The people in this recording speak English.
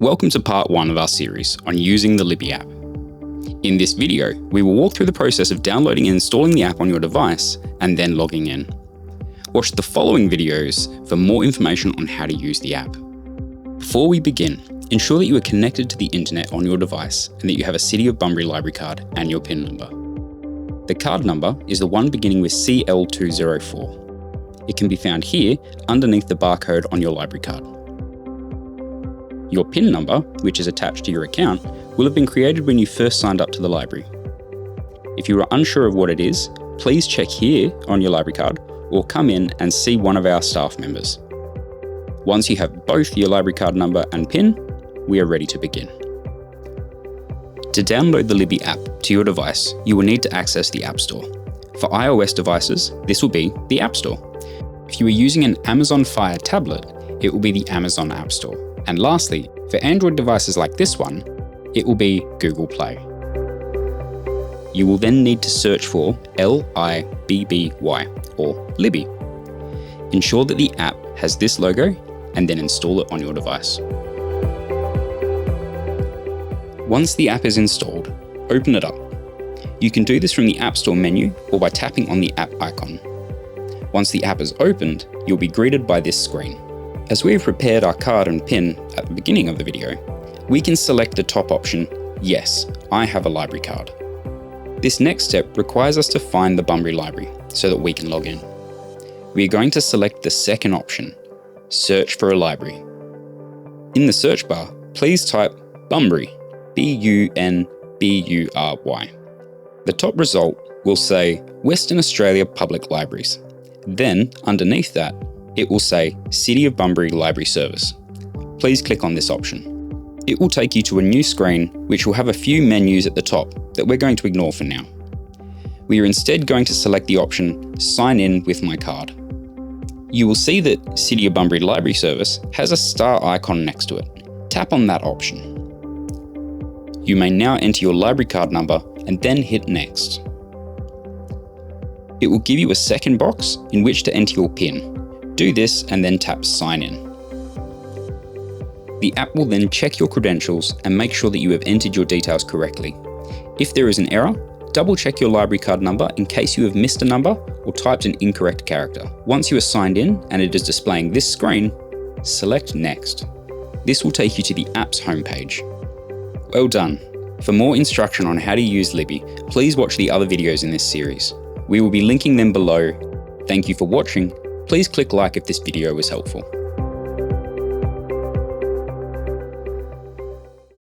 Welcome to part 1 of our series on using the Libby app. In this video, we will walk through the process of downloading and installing the app on your device and then logging in. Watch the following videos for more information on how to use the app. Before we begin, ensure that you are connected to the internet on your device and that you have a City of Bunbury library card and your PIN number. The card number is the one beginning with CL204. It can be found here underneath the barcode on your library card. Your PIN number, which is attached to your account, will have been created when you first signed up to the library. If you are unsure of what it is, please check here on your library card or come in and see one of our staff members. Once you have both your library card number and PIN, we are ready to begin. To download the Libby app to your device, you will need to access the App Store. For iOS devices, this will be the App Store. If you are using an Amazon Fire tablet, it will be the Amazon App Store. And lastly, for Android devices like this one, it will be Google Play. You will then need to search for Libby or Libby. Ensure that the app has this logo and then install it on your device. Once the app is installed, open it up. You can do this from the App Store menu or by tapping on the app icon. Once the app is opened, you'll be greeted by this screen. As we have prepared our card and PIN at the beginning of the video, we can select the top option, Yes, I have a library card. This next step requires us to find the Bunbury Library so that we can log in. We are going to select the second option, Search for a library. In the search bar, please type Bunbury, Bunbury. The top result will say Western Australia Public Libraries. Then, underneath that, it will say City of Bunbury Library Service. Please click on this option. It will take you to a new screen which will have a few menus at the top that we're going to ignore for now. We are instead going to select the option Sign in with my card. You will see that City of Bunbury Library Service has a star icon next to it. Tap on that option. You may now enter your library card number and then hit Next. It will give you a second box in which to enter your PIN. Do this and then tap Sign in. The app will then check your credentials and make sure that you have entered your details correctly. If there is an error, double check your library card number in case you have missed a number or typed an incorrect character. Once you are signed in and it is displaying this screen, select Next. This will take you to the app's homepage. Well done. For more instruction on how to use Libby, please watch the other videos in this series. We will be linking them below. Thank you for watching. Please click like if this video was helpful.